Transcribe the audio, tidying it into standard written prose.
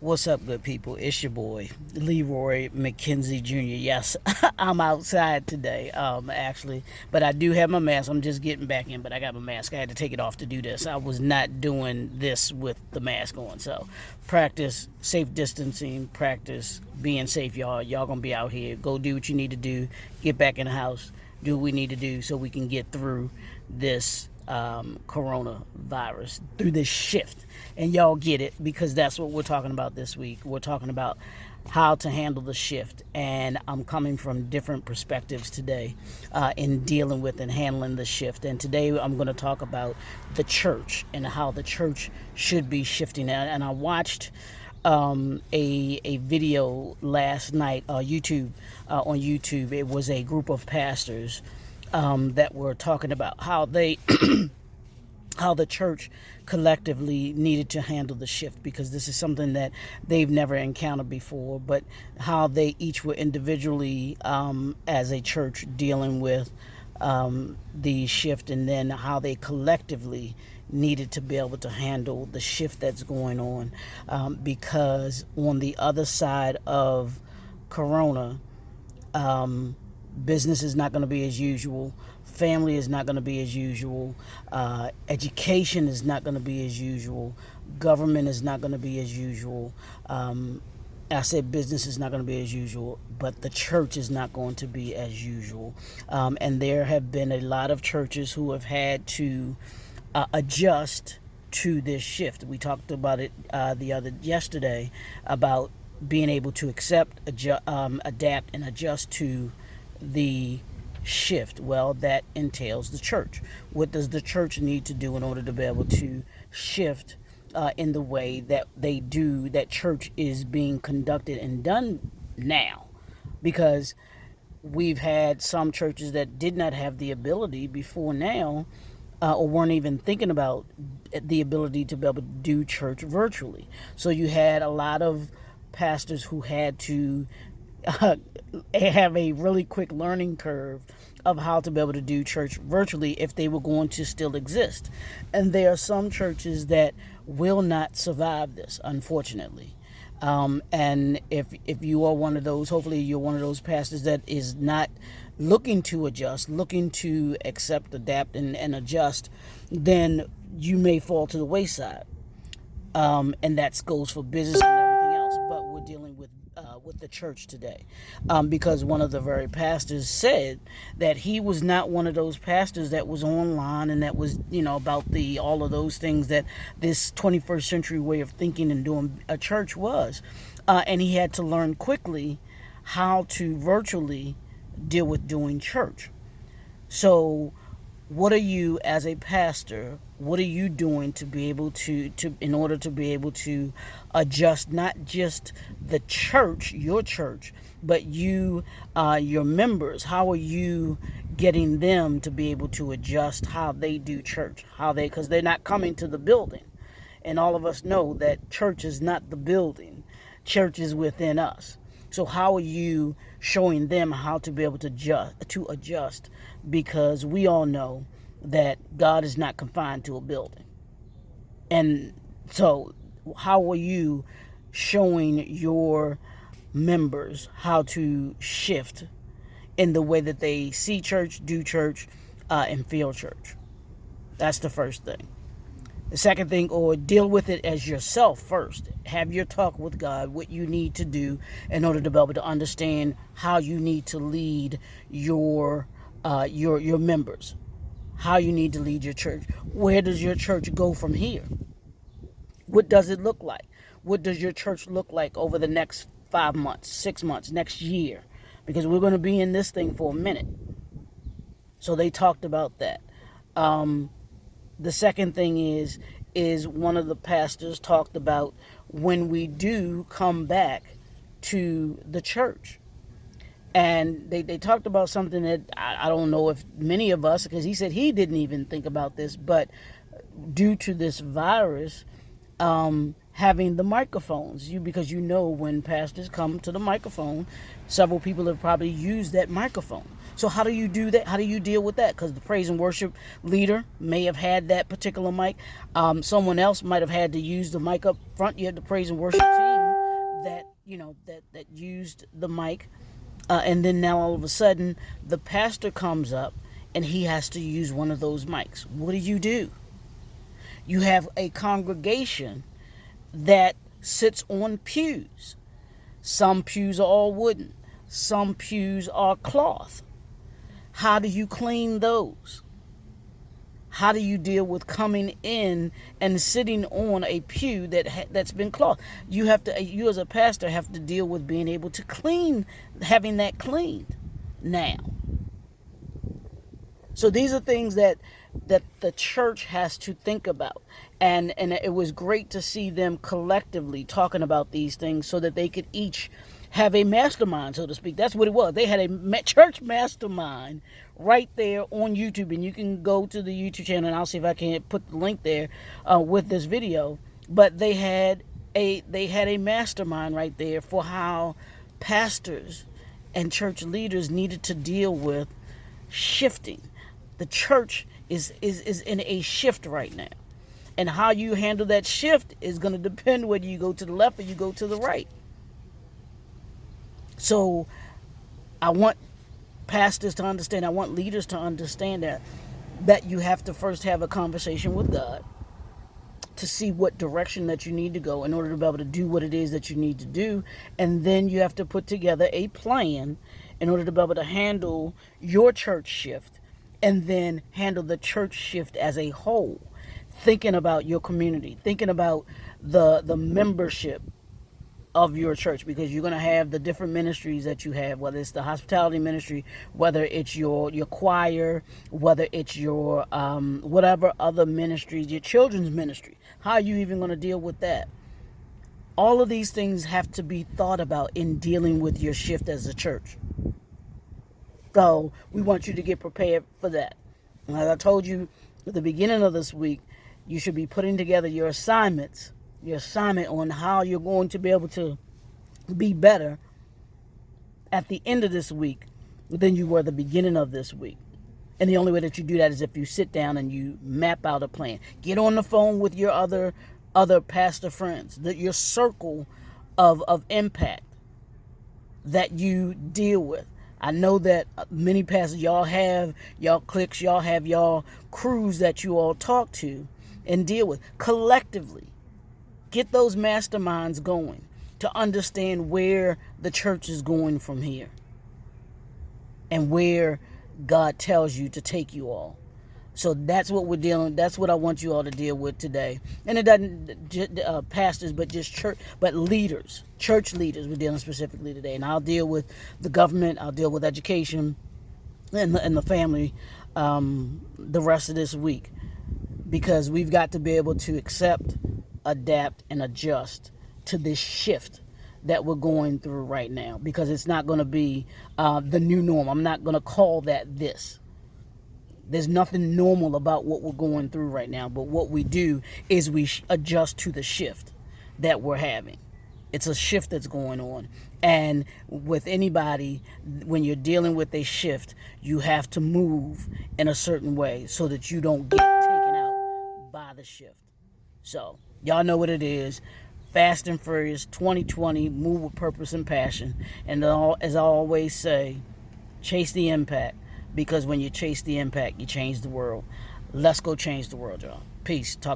What's up, good people? It's your boy, Leroy McKenzie Jr. Yes, I'm outside today, actually, but I do have my mask. I'm just getting back in, but I got my mask. I had to take it off to do this. I was not doing this with the mask on. So, practice safe distancing, practice being safe, y'all. Y'all gonna be out here. Go do what you need to do. Get back in the house. Do what we need to do so we can get through this coronavirus, through this shift. And y'all get it, because that's what we're talking about this week. We're talking about how to handle the shift, and I'm coming from different perspectives today in dealing with and handling the shift. And today I'm going to talk about the church and how the church should be shifting. And I watched a video last night, on YouTube. It was a group of pastors that were talking about how they how the church collectively needed to handle the shift, because this is something that they've never encountered before, but how they each were individually as a church dealing with the shift, and then how they collectively needed to be able to handle the shift that's going on, because on the other side of corona, business is not going to be as usual. Family is not going to be as usual. Education is not going to be as usual. Government is not going to be as usual. I said business is not going to be as usual, but the church is not going to be as usual. And there have been a lot of churches who have had to adjust to this shift. We talked about it yesterday, about being able to accept, adapt, and adjust to the shift. Well, that entails the church. What does the church need to do in order to be able to shift in the way that they do, that church is being conducted and done now? Because we've had some churches that did not have the ability before now, or weren't even thinking about the ability to be able to do church virtually. So you had a lot of pastors who had to have a really quick learning curve of how to be able to do church virtually if they were going to still exist. And there are some churches that will not survive this, unfortunately. And if you are one of those, hopefully you're one of those pastors that is not looking to adjust, looking to accept, adapt, and adjust, then you may fall to the wayside. And that goes for business and everything else. But we're dealing with the church today, because one of the very pastors said that he was not one of those pastors that was online and that was, about all of those things that this 21st century way of thinking and doing a church was, and he had to learn quickly how to virtually deal with doing church. So what are you, as a pastor, what are you doing to be able to in order to be able to adjust not just the church, your church, but you, your members? How are you getting them to be able to adjust how they do church? Because they're not coming to the building. And all of us know that church is not the building. Church is within us. So how are you showing them how to be able to adjust? Because we all know that God is not confined to a building. And so how are you showing your members how to shift in the way that they see church, do church, and feel church? That's the first thing. The second thing, or deal with it as yourself first. Have your talk with God, what you need to do in order to be able to understand how you need to lead your members, how you need to lead your church. Where does your church go from here? What does it look like? What does your church look like over the next 5 months, 6 months, next year? Because we're going to be in this thing for a minute. So they talked about that. The second thing is one of the pastors talked about when we do come back to the church. And they talked about something that I don't know if many of us, because he said he didn't even think about this, but due to this virus, having the microphones, because when pastors come to the microphone, several people have probably used that microphone. So how do you do that? How do you deal with that? Because the praise and worship leader may have had that particular mic. Someone else might have had to use the mic up front. You have the praise and worship team that that used the mic, and then now all of a sudden the pastor comes up and he has to use one of those mics. What do? You have a congregation that sits on pews. Some pews are all wooden, some pews are cloth. How do you clean those? How do you deal with coming in and sitting on a pew that's been cloth? You as a pastor have to deal with being able to clean, having that cleaned now. So these are things that the church has to think about, and it was great to see them collectively talking about these things so that they could each have a mastermind, so to speak. That's what it was. They had a church mastermind right there on YouTube, and you can go to the YouTube channel, and I'll see if I can put the link there with this video. But they had a mastermind right there for how pastors and church leaders needed to deal with shifting. The church is in a shift right now, and how you handle that shift is going to depend whether you go to the left or you go to the right. So I want pastors to understand, I want leaders to understand that you have to first have a conversation with God to see what direction that you need to go in order to be able to do what it is that you need to do. And then you have to put together a plan in order to be able to handle your church shift and then handle the church shift as a whole. Thinking about your community, thinking about the membership of your church, because you're going to have the different ministries that you have, whether it's the hospitality ministry, whether it's your choir, whether it's your whatever other ministries, your children's ministry. How are you even going to deal with that? All of these things have to be thought about in dealing with your shift as a church. So we want you to get prepared for that. And as I told you at the beginning of this week, you should be putting together your assignment on how you're going to be able to be better at the end of this week than you were at the beginning of this week. And the only way that you do that is if you sit down and you map out a plan. Get on the phone with your other pastor friends, your circle of impact that you deal with. I know that many pastors, y'all have y'all cliques, y'all have y'all crews that you all talk to and deal with collectively. Get those masterminds going to understand where the church is going from here and where God tells you to take you all. So that's what we're dealing. That's what I want you all to deal with today. And it doesn't pastors, but just church, but leaders, church leaders. We're dealing specifically today, and I'll deal with the government. I'll deal with education and the family the rest of this week, because we've got to be able to accept, adapt, and adjust to this shift that we're going through right now, because it's not going to be the new norm. I'm not going to call that this. There's nothing normal about what we're going through right now, but what we do is we adjust to the shift that we're having. It's a shift that's going on. And with anybody, when you're dealing with a shift, you have to move in a certain way so that you don't get taken out by the shift. So, y'all know what it is. Fast and Furious 2020, move with purpose and passion. And as I always say, chase the impact. Because when you chase the impact, you change the world. Let's go change the world, y'all. Peace. Talk.